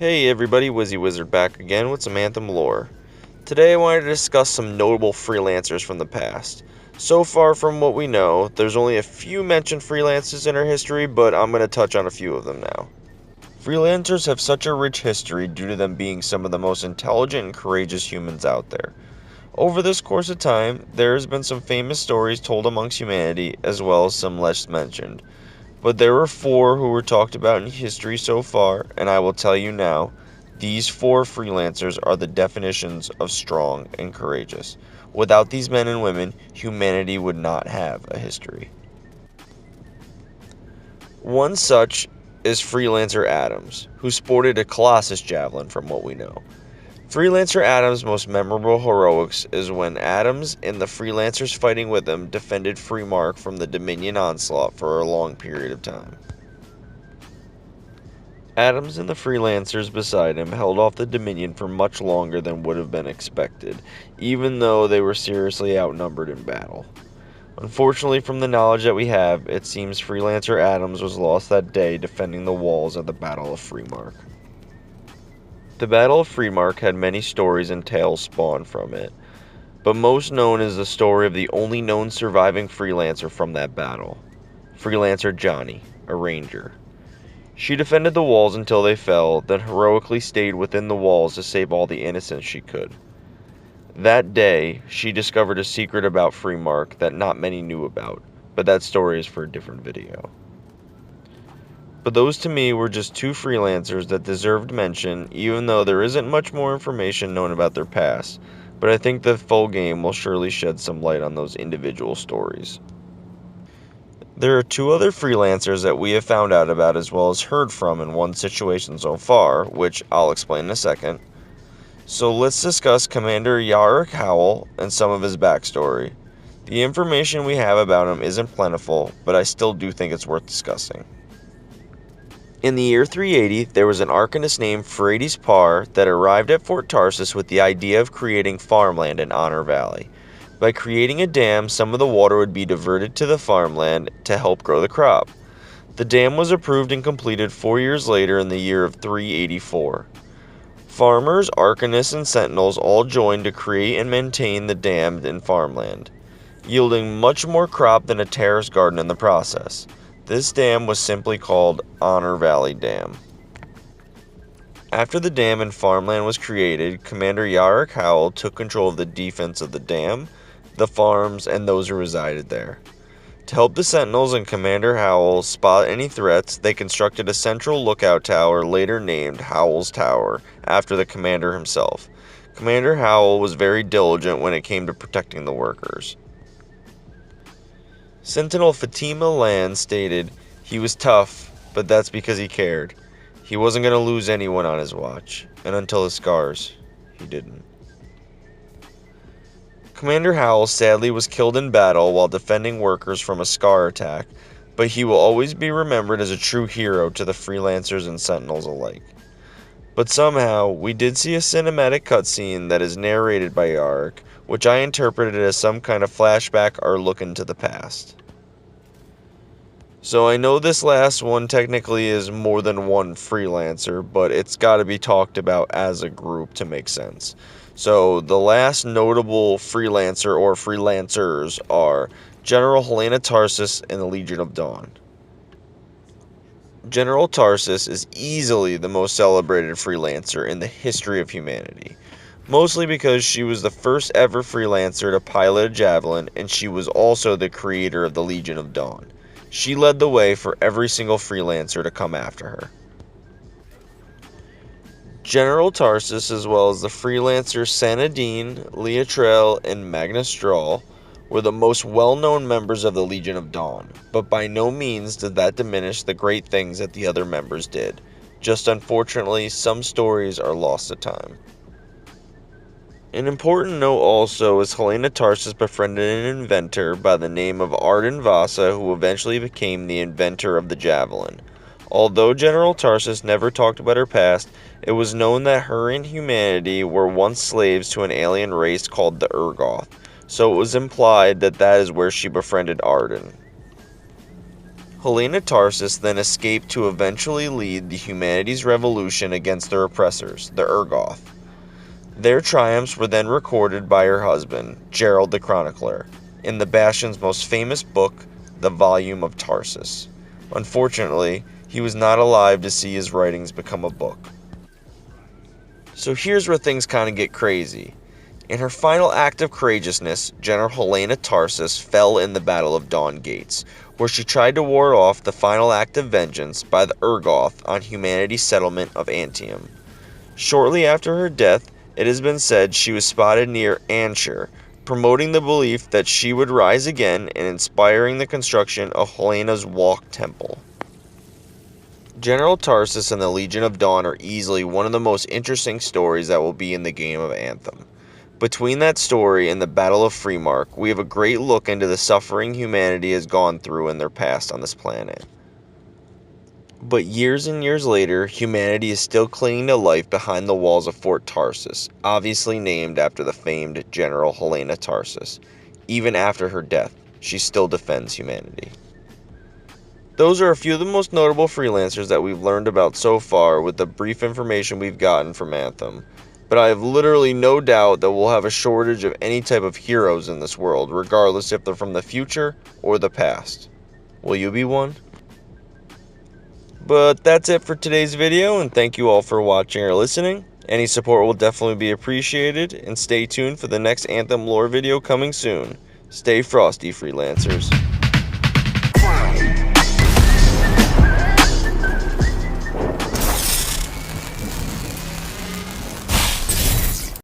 Hey everybody, Wizzy Wizard back again with some Anthem lore. Today I wanted to discuss some notable freelancers from the past. So far from what we know, there's only a few mentioned freelancers in our history, but I'm going to touch on a few of them now. Freelancers have such a rich history due to them being some of the most intelligent and courageous humans out there. Over this course of time, there has been some famous stories told amongst humanity, as well as some less mentioned. But there were four who were talked about in history so far, and I will tell you now, these four freelancers are the definitions of strong and courageous. Without these men and women, humanity would not have a history. One such is Freelancer Adams, who sported a Colossus javelin from what we know. Freelancer Adams' most memorable heroics is when Adams and the Freelancers fighting with him defended Freemark from the Dominion onslaught for a long period of time. Adams and the Freelancers beside him held off the Dominion for much longer than would have been expected, even though they were seriously outnumbered in battle. Unfortunately, from the knowledge that we have, it seems Freelancer Adams was lost that day defending the walls at the Battle of Freemark. The Battle of Freemark had many stories and tales spawned from it, but most known is the story of the only known surviving freelancer from that battle, Freelancer Johnny, a ranger. She defended the walls until they fell, then heroically stayed within the walls to save all the innocents she could. That day, she discovered a secret about Freemark that not many knew about, but that story is for a different video. But those to me were just two freelancers that deserved mention, even though there isn't much more information known about their past, but I think the full game will surely shed some light on those individual stories. There are two other freelancers that we have found out about as well as heard from in one situation so far, which I'll explain in a second. So let's discuss Commander Yarick Howell and some of his backstory. The information we have about him isn't plentiful, but I still do think it's worth discussing. In the year 380, there was an arcanist named Phrades Parr that arrived at Fort Tarsus with the idea of creating farmland in Honor Valley. By creating a dam, some of the water would be diverted to the farmland to help grow the crop. The dam was approved and completed 4 years later in the year of 384. Farmers, arcanists, and sentinels all joined to create and maintain the dam in farmland, yielding much more crop than a terrace garden in the process. This dam was simply called Honor Valley Dam. After the dam and farmland was created, Commander Yarick Howell took control of the defense of the dam, the farms, and those who resided there. To help the Sentinels and Commander Howell spot any threats, they constructed a central lookout tower later named Howell's Tower, after the commander himself. Commander Howell was very diligent when it came to protecting the workers. Sentinel Fatima Land stated, "He was tough, but that's because he cared. He wasn't going to lose anyone on his watch, and until his scars, he didn't." Commander Howell sadly was killed in battle while defending workers from a scar attack, but he will always be remembered as a true hero to the freelancers and sentinels alike. But somehow, we did see a cinematic cutscene that is narrated by Yarick, which I interpreted as some kind of flashback or look into the past. So I know this last one technically is more than one freelancer, but it's got to be talked about as a group to make sense. So the last notable freelancer or freelancers are General Helena Tarsus and the Legion of Dawn. General Tarsus is easily the most celebrated freelancer in the history of humanity, mostly because she was the first ever freelancer to pilot a javelin, and she was also the creator of the Legion of Dawn. She led the way for every single freelancer to come after her. General Tarsus, as well as the freelancers Sanadine, Leotrel, and Magnus Strahl, were the most well-known members of the Legion of Dawn, but by no means did that diminish the great things that the other members did. Just unfortunately, some stories are lost to time. An important note also is Helena Tarsus befriended an inventor by the name of Arden Vasa, who eventually became the inventor of the javelin. Although General Tarsus never talked about her past, it was known that her and humanity were once slaves to an alien race called the Urgoth, so it was implied that that is where she befriended Arden. Helena Tarsis then escaped to eventually lead the humanity's revolution against their oppressors, the Urgoth. Their triumphs were then recorded by her husband, Gerald the Chronicler, in the Bastion's most famous book, the Volume of Tarsis. Unfortunately, he was not alive to see his writings become a book. So here's where things kind of get crazy. In her final act of courageousness, General Helena Tarsis fell in the Battle of Dawn Gates, where she tried to ward off the final act of vengeance by the Urgoth on humanity's settlement of Anthem. Shortly after her death, it has been said she was spotted near Anshir, promoting the belief that she would rise again and inspiring the construction of Helena's Walk Temple. General Tarsis and the Legion of Dawn are easily one of the most interesting stories that will be in the game of Anthem. Between that story and the Battle of Freemark, we have a great look into the suffering humanity has gone through in their past on this planet. But years and years later, humanity is still clinging to life behind the walls of Fort Tarsis, obviously named after the famed General Helena Tarsis. Even after her death, she still defends humanity. Those are a few of the most notable freelancers that we've learned about so far with the brief information we've gotten from Anthem. But I have literally no doubt that we'll have a shortage of any type of heroes in this world, regardless if they're from the future or the past. Will you be one? But that's it for today's video, and thank you all for watching or listening. Any support will definitely be appreciated, and stay tuned for the next Anthem lore video coming soon. Stay frosty, freelancers.